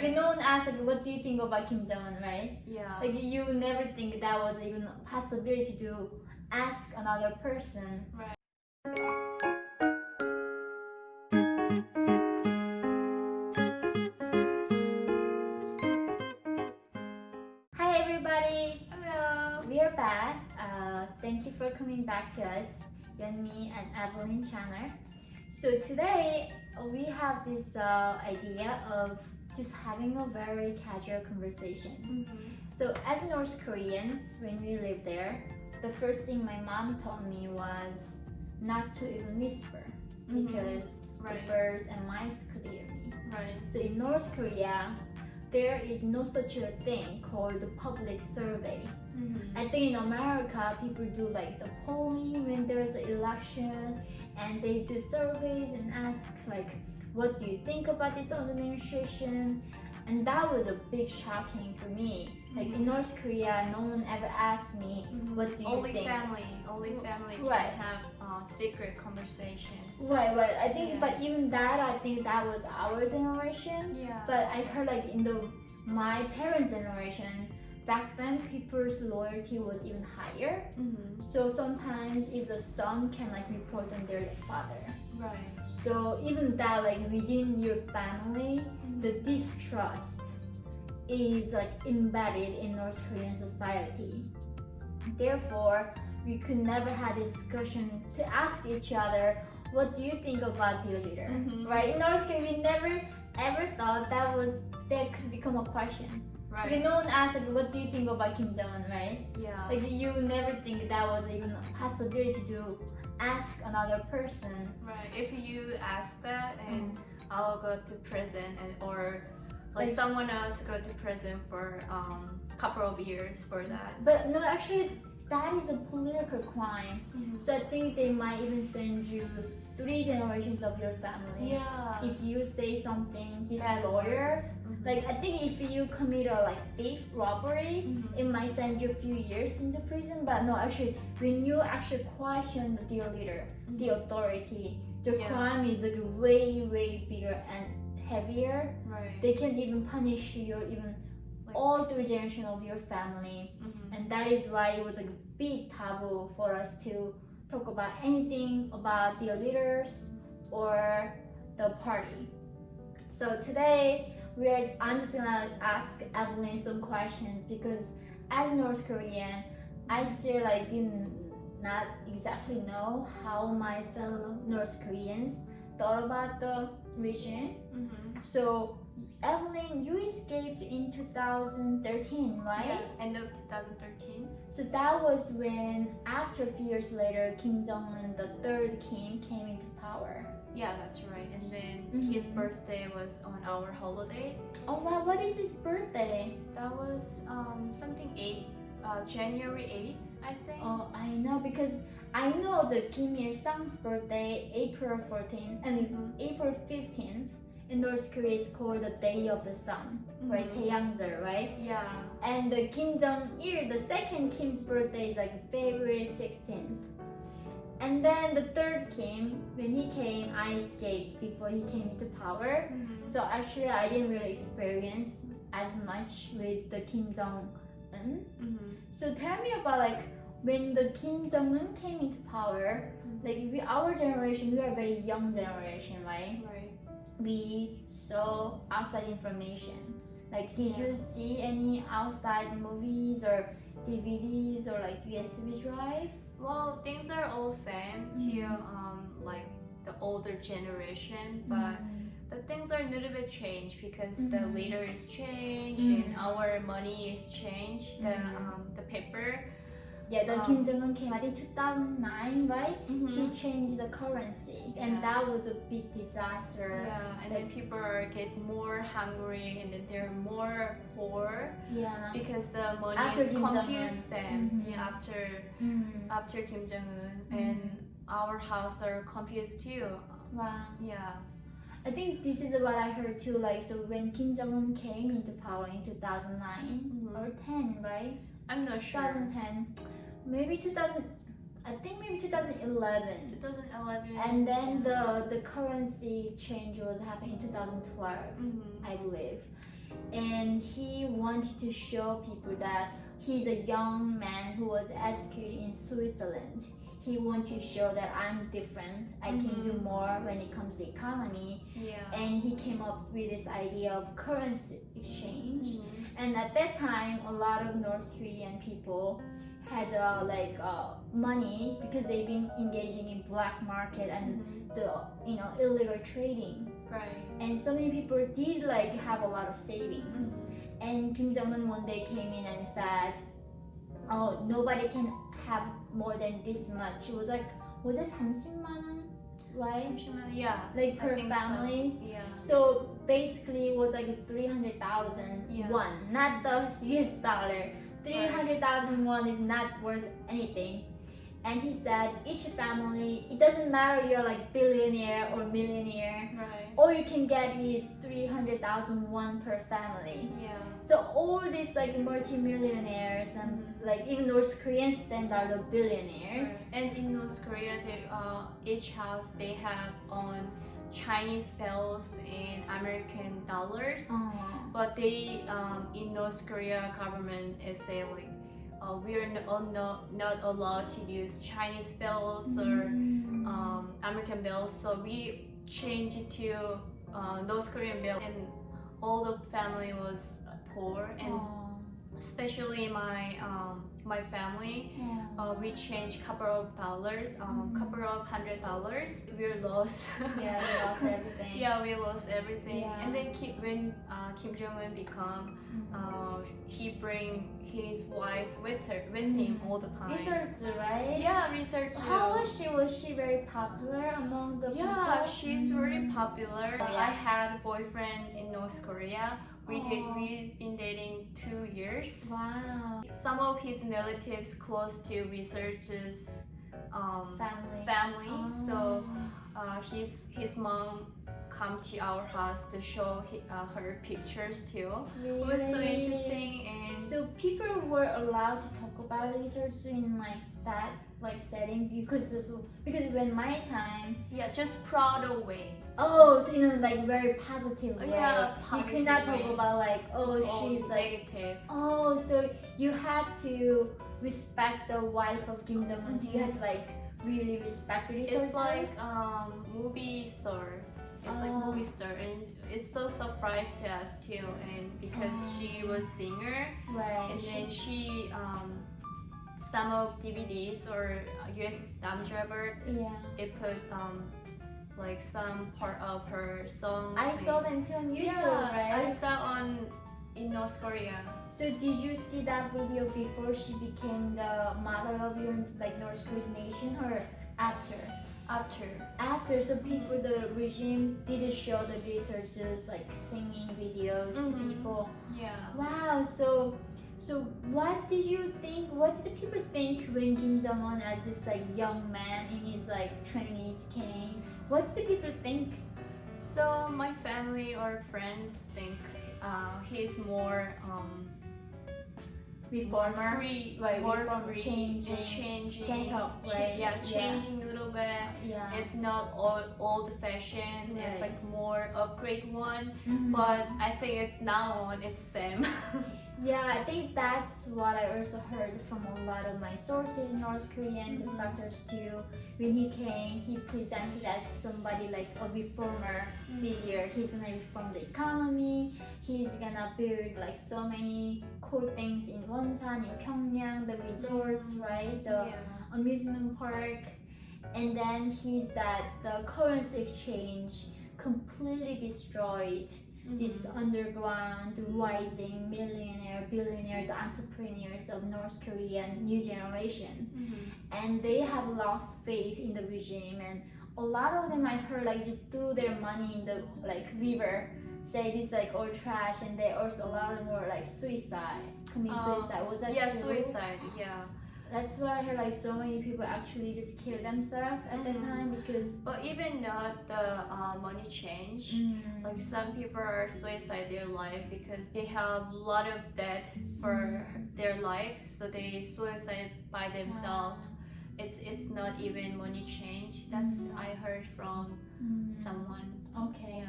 Known as like, what do you think about Kim Jong Un, right? Yeah. Like you never think that was even a possibility to ask another person. Right. Hi everybody, Hello. we are back. Thank you for coming back to us, Yeonmi and Evelyn channel. So today we have this idea of just having a very casual conversation. So as North Koreans, when we live there, the first thing my mom told me was not to even whisper because Right. the birds and mice could hear me. Right. So in North Korea, there is no such a thing called the public survey. I think in America, people do like the polling when there's an election, and they do surveys and ask like, what do you think about this administration? And that was a big shocking for me. Like in North Korea, no one ever asked me, what do you Only think? Only family Right. can have secret conversation. Right. I think, Yeah. but even that, I think that was our generation. Yeah. But I heard like in my parents' generation, back then people's loyalty was even higher. So sometimes if the son can like report on their father. Right. So even that like within your family, the distrust is like embedded in North Korean society. Therefore, we could never have discussion to ask each other, what do you think about your leader? Right? In North Korea, we never ever thought that could become a question. Right. We known as like, what do you think about Kim Jong Un, right? Yeah. Like you never think that was even a possibility to ask another person. Right. If you ask that, and I'll go to prison, or like someone else go to prison for couple of years for that. But no, actually, that is a political crime. So I think they might even send you 3 generations of your family. Yeah. If you say something Bad disloyal, words. like I think if you commit a like thief robbery, it might send you a few years into prison. But no, actually, when you actually question your leader, the authority, the Yeah. crime is like way bigger and heavier. Right. They can even punish you even Like- all 3 generations of your family. And that is why it was like a big taboo for us to talk about anything about the leaders or the party. So today I'm just gonna ask Evelyn some questions because as North Korean, I still like did not exactly know how my fellow North Koreans thought about the region. So Evelyn, you escaped in 2013, right? Yeah. End of 2013. So that was when, after a few years later, Kim Jong-un, the third Kim, came into power. Yeah, that's right. And then his birthday was on our holiday. Oh wow, what is his birthday? That was something January 8th, I think. Oh, I know because I know the Kim Il-sung's birthday, April 14th, and April 15th. In North Korea, it's called the Day of the Sun, right? Taeyangjeol, right? Yeah. And the Kim Jong-il, the second Kim's birthday is like February 16th. And then the third Kim, when he came, I escaped before he came into power. So actually, I didn't really experience as much with the Kim Jong-un. So tell me about like when the Kim Jong-un came into power. Like our generation, we are a very young generation, right? Right. We saw outside information. Like, did you see any outside movies or DVDs or like USB drives? Well, things are all same to like the older generation, but the things are a little bit changed because the leader is changed and our money is changed. The paper. Yeah, the Kim Jong-un came, I think 2009, right? He changed the currency, and that was a big disaster. Yeah, and then people get more hungry, and then they're more poor. Yeah. Because the money After is Kim Jong-un. confused them. Yeah, after Kim Jong-un, and our house are confused too. Wow. Yeah. I think this is what I heard too. Like, so when Kim Jong-un came into power in 2009 or 10, right? I'm not sure. 2010, maybe 2000. I think maybe 2011. 2011. And then the currency change was happening in 2012, I believe. and he wanted to show people that he's a young man who was educated in Switzerland. He wanted to show that I'm different. I can do more when it comes to economy. Yeah. And he came up with this idea of currency exchange. And at that time, a lot of North Korean people had money because they've been engaging in black market and the illegal trading. Right. And so many people did have a lot of savings. And Kim Jong-un one day came in and said, "Oh, nobody can have more than this much." It was was it 30만 원, right? Yeah. Like I per think family. So. Yeah. So basically, it was 300,000 won, not the US dollar. 300,000 won is not worth anything. And he said each family, it doesn't matter you're billionaire or millionaire, Right. all you can get is 300,000 won per family. Yeah. So all these multi-millionaires and even North Koreans then are the billionaires. Right. And in North Korea, each house they have on Chinese bills and American dollars. But they in North Korea government is say we are not allowed to use Chinese bills or American bills, so we changed it to North Korean bill, and all the family was poor, and especially my family, we changed couple of $100. We lost. Yeah, we lost everything. Yeah, we lost everything. Yeah. And then when Kim Jong-un become, he bring his wife with him all the time. Research, right? Yeah, research. How was she? Was she very popular among the Yeah, people? she's really popular. Yeah. I had a boyfriend in North Korea. We've been dating 2 years. Wow. Some of his relatives close to researchers family. So his mom come to our house to show her pictures too. It was so Really? interesting, and So people were allowed to talk about research in that setting because when my time, yeah, just proud way. oh, so very positive way. Yeah, You could not talk positive way. about All she's negative. oh, so you had to respect the wife of Kim Jong Un. You had to really respect the researcher. It's like movie star. It's like movie star, and it's so surprised to us too. And because she was singer, right. and then she some of DVDs or US Driver, Yeah. it put some part of her songs. I saw them too on YouTube, Yeah, right? I saw in North Korea. So did you see that video before she became the mother of your North Korean nation or after? After, so the regime did show the researchers singing videos to people. Yeah. Wow. So what did you think? What did the people think when Kim Jong Un, as this young man in his 20s, came? What did the people think? So my family or friends think he's more Reformer, free, right? more Reformer, free, changing, changing, can help, right? Yeah, changing a little bit. Yeah. It's not old fashioned. Right. It's more upgrade one. Mhm. But I think it's now on it's same. Yeah, I think that's what I also heard from a lot of my sources in North Korea and the factors too. When he came, he presented as somebody a reformer figure. He's gonna reform the economy. He's gonna build so many cool things in Wonsan, in Pyongyang, the resorts, right? The amusement park. And then the currency exchange completely destroyed this underground rising millionaire, billionaire, the entrepreneurs of North Korean new generation. And they have lost faith in the regime, and a lot of them I heard just threw their money in the river, say this all trash, and they also a lot of them were commit suicide. Was that true? Suicide. Yeah. That's what I heard. So many people actually just kill themselves at that time because. But even not the money change, some people are suicide their life because they have a lot of debt for their life, so they suicide by themselves. It's not even money change. That's I heard from someone. Okay.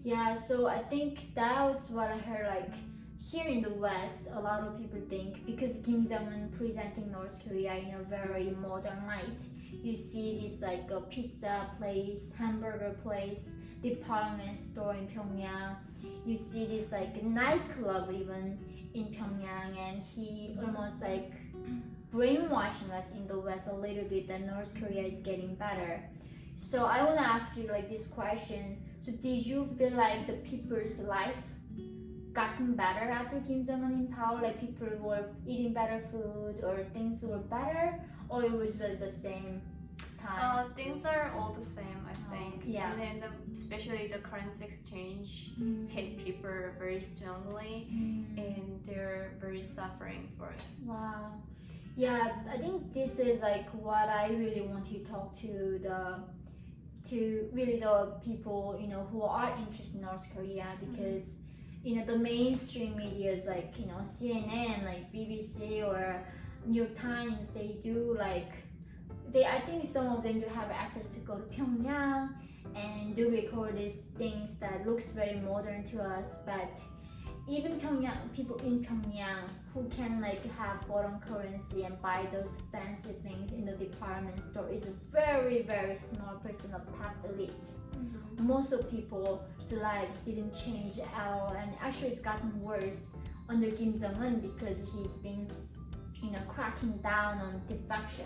Yeah. So I think that's what I heard. here in the West, a lot of people think because Kim Jong-un presenting North Korea in a very modern light, you see this like a pizza place, hamburger place, department store in Pyongyang. You see this like nightclub even in Pyongyang, and he almost like brainwashing us in the West a little bit that North Korea is getting better. So I want to ask you like this question. So did you feel like the people's life gotten better after Kim Jong-un in power? Like people were eating better food or things were better, or it was just the same time? Things are all the same, I think. yeah. And then especially the currency exchange hit people very strongly, and they're very suffering for it. Wow. Yeah, I think this is like what I really want to talk to really the people, you know, who are interested in North Korea, because you know the mainstream media is like, you know, CNN, like BBC or New York Times, they do like I think some of them do have access to go to Pyongyang and do record these things that looks very modern to us, but even Pyongyang, people in Pyongyang who can like have foreign currency and buy those fancy things in the department store is a very, very small percent of top elite. Most of people's lives didn't change at all, and actually it's gotten worse under Kim Jong-un because he's been, you know, cracking down on defection.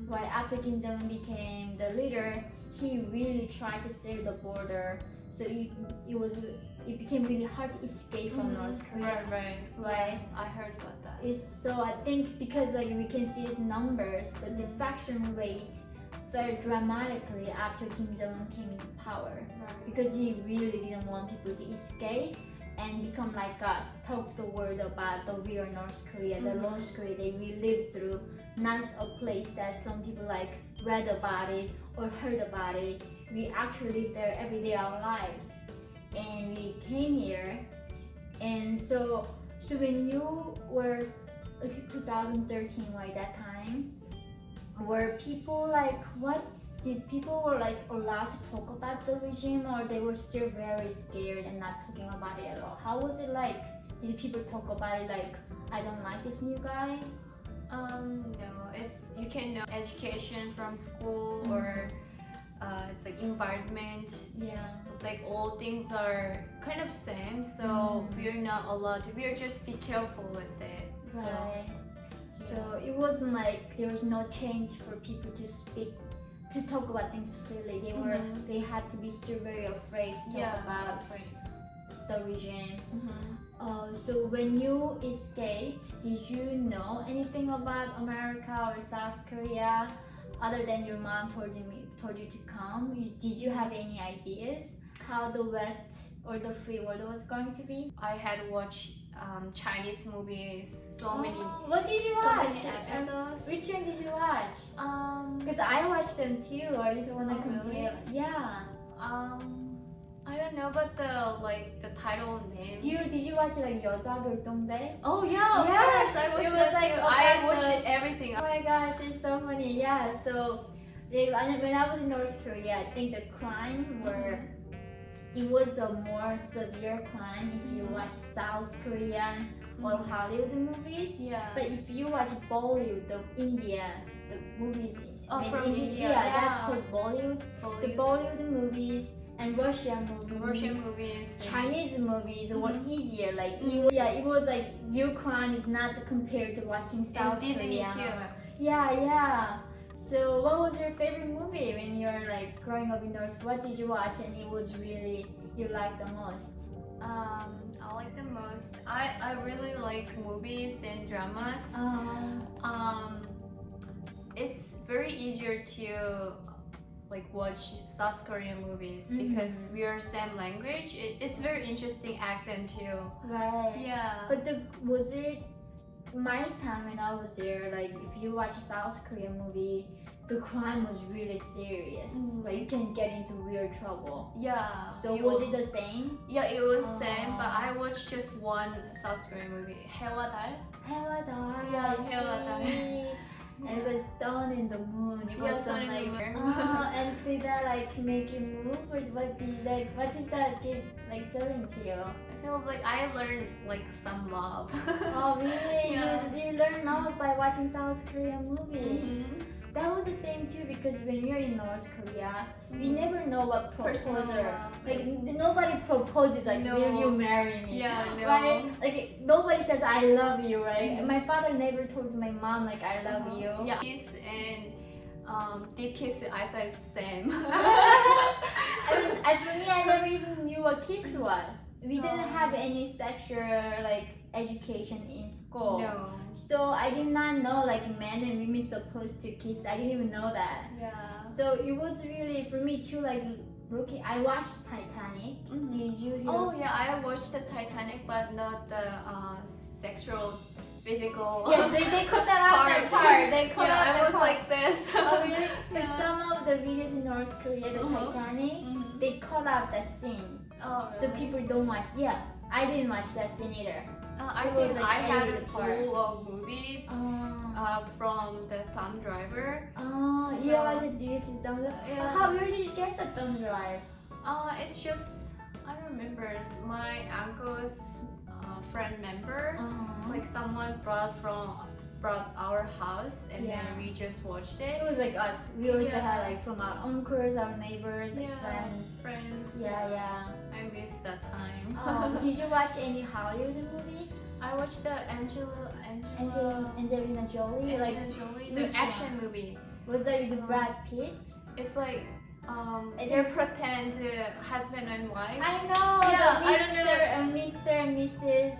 Right after Kim Jong-un became the leader, he really tried to seal the border, so it became really hard to escape from North Korea. Right. I heard about that. So I think because like we can see these numbers, the defection rate fell dramatically after Kim Jong-un came into power, because he really didn't want people to escape and become like us, talk to the world about the real North Korea, the North Korea that we lived through, not a place that some people like read about it or heard about it. We actually live there every day our lives, and we came here. And so when you were like 2013, right, that time, were people like, what did people were like allowed to talk about the regime, or they were still very scared and not talking about it at all? How was it like? Did people talk about it like, I don't like this new guy? No, it's you can know education from school or it's like environment. Yeah. It's like all things are kind of same, so we're not allowed to. We're just be careful with it. Right. So it wasn't like there was no change for people to speak, to talk about things freely. They had to be still very afraid to talk about the regime. So when you escaped, did you know anything about America or South Korea other than your mom told you to come? Did you have any ideas how the West or the free world was going to be? I had watched Chinese movies, many. What did you So watch? many episodes. Which one did you watch? Because I watched them too. I just want to compare. Really? Yeah. I don't know, but the title name. Did you watch like 여자 별동대? Oh yeah, of Yes, course. I watched it was that like too. about I the- watched everything. Oh my gosh, it's so funny. Yeah. So when I was in North Korea, I think the crime were it was a more severe crime if you watch South Korean or Hollywood movies. Yeah. But if you watch Bollywood, the movies made from in India, that's yeah. called Bollywood. So Bollywood movies and Russian movies, Chinese movies were easier. Like it was like your crime is not compared to watching South Disney Korea. too. Yeah. So what was your favorite movie when you were like growing up in North Korea? What did you watch and it was really you liked the most? I like the most. I really like movies and dramas. It's very easier to like watch South Korean movies because we are same language. It's very interesting accent too. Right. Yeah. But was it my time when I was there? Like if you watch a South Korean movie, the crime was really serious. Like you can get into real trouble. Yeah. So was it the same? Yeah, it was same. But I watched just one South Korean movie, 해와 달. 해와 달. Yeah, I 해와 달. see. And it's like sun in the moon. It was Yeah, sun in the like, moon. and did that like make you move? Or what did that give like feeling to you? It feels like I learned like some love. Oh really? Yeah. You learn love by watching South Korean movie. Mhm. That was the same too because when you're in North Korea, we never know what Personal proposal. love. Like nobody proposes like, No. will you marry me? Yeah, no. Right? Like nobody says I love you, right? My father never told my mom like I love you. Yeah. Kiss and deep kiss, I thought it's same. I mean, for me, I never even knew what kiss was. We didn't have any sexual like education in school. No. So I did not know like men and women supposed to kiss. I didn't even know that. Yeah. So it was really for me too like looking. I watched Titanic. Did you hear? Oh yeah, I watched the Titanic, but not the sexual, physical. Yeah, they cut that out that part. They cut out Yeah, that I was part. like this. Oh really? Because Yeah. some of the videos in North Korea, the Uh-huh. Titanic, Mhm. they cut out that scene. Oh, So really? people don't watch. Yeah, I didn't watch that scene either. I it was, think like, I had a edited part. full movie from the thumb driver. You watch it? Do you see thumb drive? Yeah. Where did you get the thumb drive? It's just I remember my uncle's friend member. Like someone brought our house and Yeah. then we just watched It it. was like us. We also Yeah. had like from our uncles, our neighbors, like friends. friends. Yeah. I miss that time. Did you watch any Hollywood movie? I watched the Angelina Jolie. Like, Angelina Jolie, which the action movie. was that with Brad Pitt? It's like Is they it- pretend husband and wife. I know. Yeah, the I don't know. Mr. and Mrs.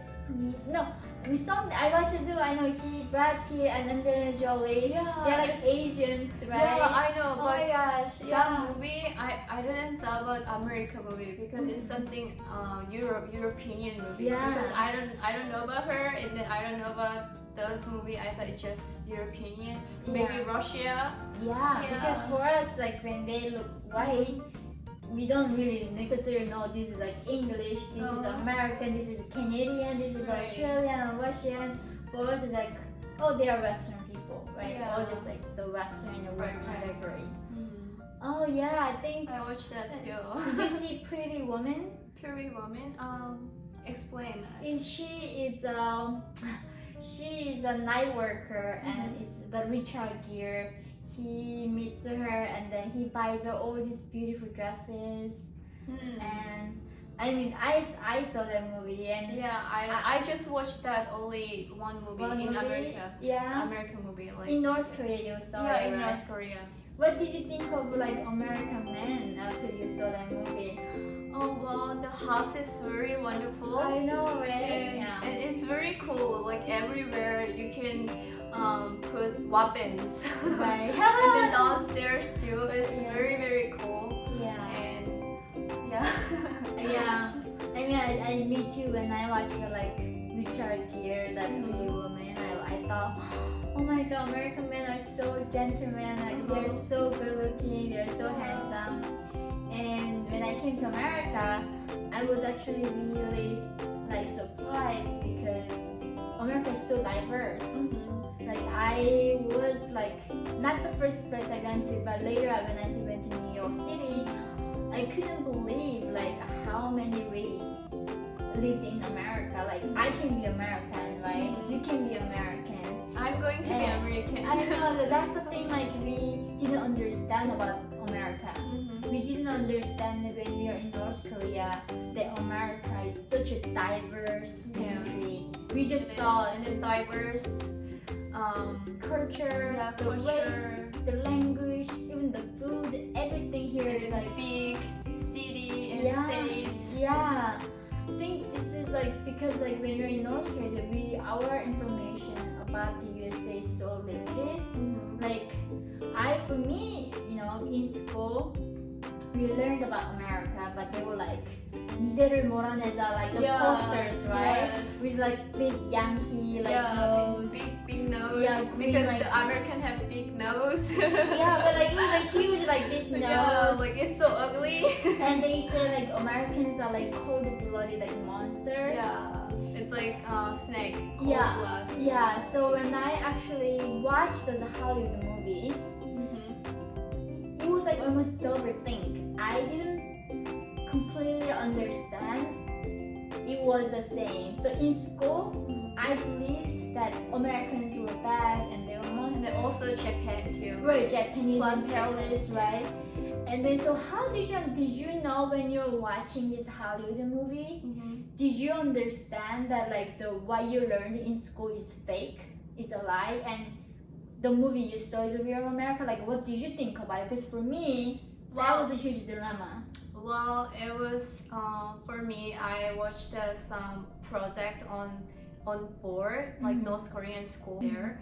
No, we saw. I watched it too. I know Brad Pitt and Angelina Jolie. Yeah, They're like it's- Asians, right? Yeah, I know, Oh but my gosh, that movie, I didn't thought about American movie because it's something European movie. Yeah. Because I don't know about her and then I don't know about those movie. I thought it's just European. Maybe Yeah. Russia. Yeah, Yeah. because for us, like when they look white, we don't really necessarily know this is like English, this is Uh-huh. American, this is Canadian, this is Right. Australian or Russian. For us, it's like, oh, they are Western people, right? Yeah. Or just like the Western in the one Right. category. Oh yeah, I think. I watched that too. Did you see Pretty Woman? Pretty Woman? Explain that. She is a night worker and Mhm. it's the Richard Gere. He meets her and then he buys her all these beautiful dresses. And I mean, I saw that movie and Yeah, I just watched that only one movie one in movie, America. yeah. American movie, like In North Korea, you saw yeah, it, in right? North Korea. What did you think of like American Men after you saw that movie? Oh well, the house is very wonderful. I know, right? And, Yeah. and it's very cool. Like everywhere you can put weapons. Right. And then downstairs too. It's Yeah. very cool. Yeah. And yeah. Yeah, I mean, me too. When I watched the like Richard Gere, that Pretty Woman, I thought, oh my God, American men are so gentlemen. Like they're so good looking, they're so handsome. And when I came to America, I was actually really like surprised because America is so diverse. Like I was like not the first place I went to, but later when I went to New York City, I couldn't believe like how many races lived in America. Like I can be American, right? You can be American. I'm going to be And American. I know that's the thing. Like we didn't understand about America. We didn't understand that when we are in North Korea that America is such a diverse Yeah. country. We just thought and then diverse culture, Yeah, the culture. race, the language, even the food, everything here and is then like big city and Yeah. states. yeah. I think this is like because like when you're in North Korea, our information about the USA is so limited. Like for me, in school, we learned about America, but they were like 미제를 몰아내자, like the Yeah, posters, right? yes. With like big Yankee like Yeah, nose. big nose. Yeah, green, because like- the American have big nose. Yeah, but like it was like huge like this nose. Yeah, like it's so ugly. And they say like Americans are like cold-blooded like monsters. Yeah, it's like snake. Cold Yeah. blood. Yeah, so when I actually watched those Hollywood movies, Mm-hmm. it was like almost overthink. I didn't completely understand it was the same. So in school, I believed that Americans were bad and they were And monsters. then also Japan too. Right, Japanese Plus and terrorists, right? And then so how did you know when you're watching this Hollywood movie? Mm-hmm. Did you understand that like the what you learned in school is fake, is a lie, and the movie you saw is real America? Like what did you think about it? Because for me, that was a huge dilemma. Well, it was for me. I watched some project on board, like North Korean school there.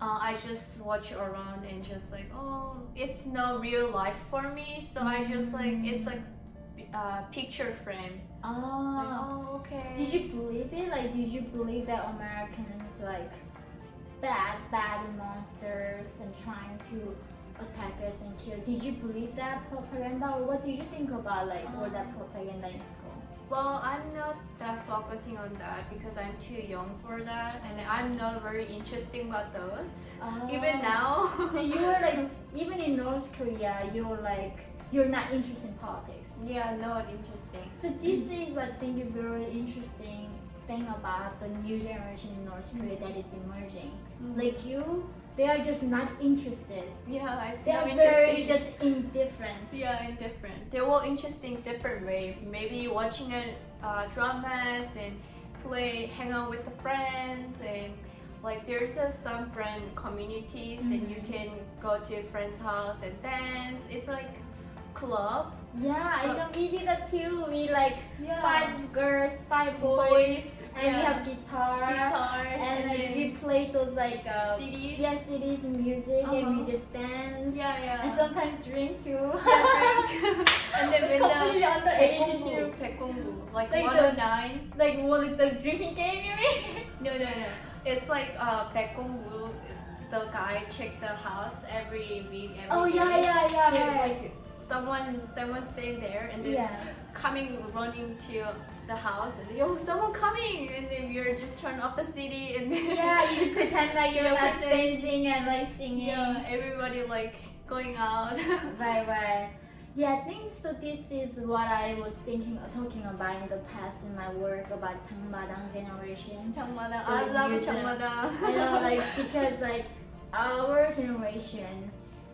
I just watch around and just like, oh, it's no real life for me. So I just like it's like picture frame. Like, Oh. oh, okay. Did you believe it? Like, did you believe that Americans like bad monsters and trying to attack us and kill? Did you believe that propaganda, or what did you think about like all that propaganda in school? Well, I'm not that focusing on that because I'm too young for that, and I'm not very interested about those. Even now. So you were like, even in North Korea, you're not interested in politics. Yeah, not interesting. So this is, I think, a very interesting thing about the new generation in North Korea that is emerging. Like you, they are just not interested. Yeah, it's They not are interesting. very just indifferent. Yeah, indifferent. They were interesting different way. Maybe watching dramas and hang out with the friends, and like there's some friend communities, and you can go to a friend's house and dance. It's like club. Yeah, I know we did that too. We like Yeah. 5 girls, 5 boys, and we yeah. have guitars, Guitars and like then we play those like CDs. yeah, CDs and music, and we Uh-huh. just dance. Yeah. And sometimes drink too. Yeah, drink. And then It's when completely the underage too. Baekgongbu, like Like 109. Like what, the drinking game, you mean? No. It's like Baekgongbu. The guy check the house every week. Oh Every yeah, day. yeah. They're like someone staying there and then Yeah. coming running to the house and yo someone coming, and then we're just turn off the CD and then Yeah, you should pretend like you're Yeah, like pretend. dancing and like singing. yeah, everybody like going out. Right. Yeah, I think so. This is what I was talking about in the past in my work about Changmadang generation. 장마당. The I love music. 장마당. I know, like because like our generation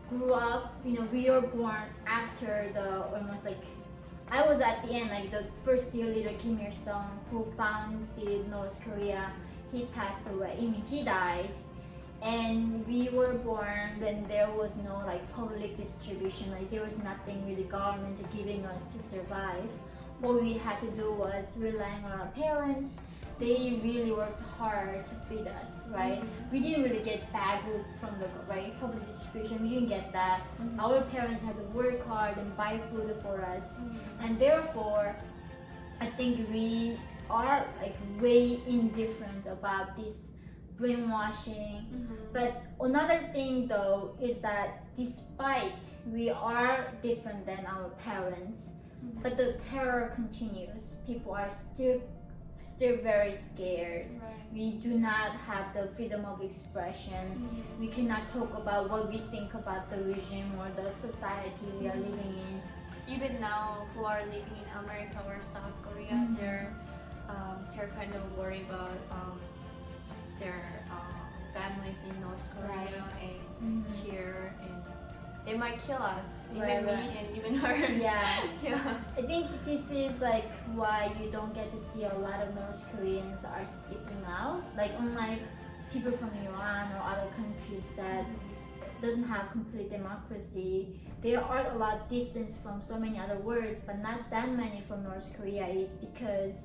grew up. You know, we were born after the almost like I was at the end, like the first year leader Kim Il Sung, who founded North Korea. He passed away. I mean, he died. And we were born when there was no like public distribution, like there was nothing really government giving us to survive. What we had to do was relying on our parents. They really worked hard to feed us, right? We didn't really get bagu from the right public distribution. We didn't get that. Our parents had to work hard and buy food for us, and therefore, I think we are like way indifferent about this brainwashing. But another thing though is that despite we are different than our parents, but the terror continues. People are still very scared. We do not have the freedom of expression. We cannot talk about what we think about the regime or the society we are living in. Even now, who are living in America or South Korea, they're kind of worried about their families in North Korea and here, and they might kill us, even me and even her. Yeah. Yeah. I think this is like why you don't get to see a lot of North Koreans are speaking out. Like unlike people from Iran or other countries that doesn't have complete democracy, there are a lot of distance from so many other words, but not that many from North Korea is because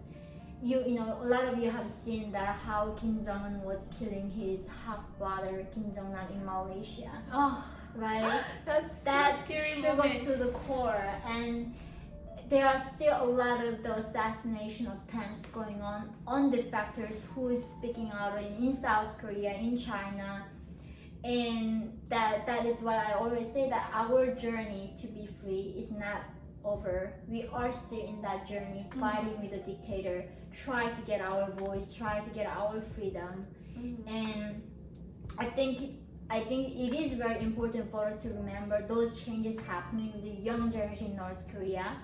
you know a lot of you have seen that how Kim Jong-un was killing his half brother Kim Jong-nam in Malaysia, Oh, right? that's That so scary shook us moment. to the core, and there are still a lot of the assassination attempts going on the factors who is speaking out in South Korea, in China, and that is why I always say that our journey to be free is not over. We are still in that journey, fighting with the dictator, try to get our voice, try to get our freedom. And I think it is very important for us to remember those changes happening with the young generation in North Korea.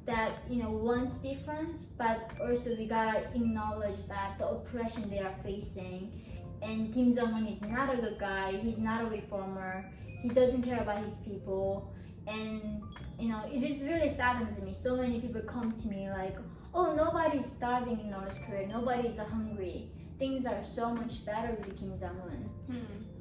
That wants difference, but also we gotta acknowledge that the oppression they are facing. And Kim Jong-un is not a good guy. He's not a reformer. He doesn't care about his people. And it is really saddens me. So many people come to me like, oh, nobody's starving in North Korea. Nobody's hungry. Things are so much better with Kim Jong-un.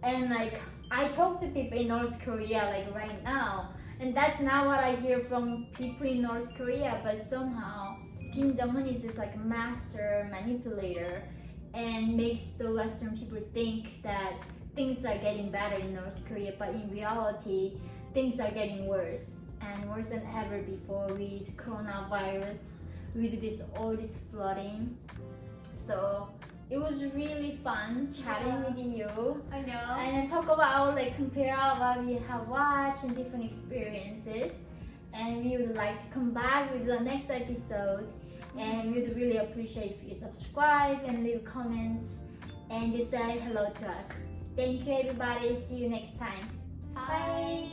And like I talk to people in North Korea like right now, and that's not what I hear from people in North Korea. But somehow Kim Jong-un is this like master manipulator and makes the Western people think that things are getting better in North Korea, but in reality things are getting worse and worse than ever before with coronavirus, with all this flooding. So it was really fun chatting with you. I know. And talk about compare what we have watched and different experiences. And we would like to come back with the next episode. And we would really appreciate if you subscribe and leave comments and just say hello to us. Thank you everybody. See you next time. Bye.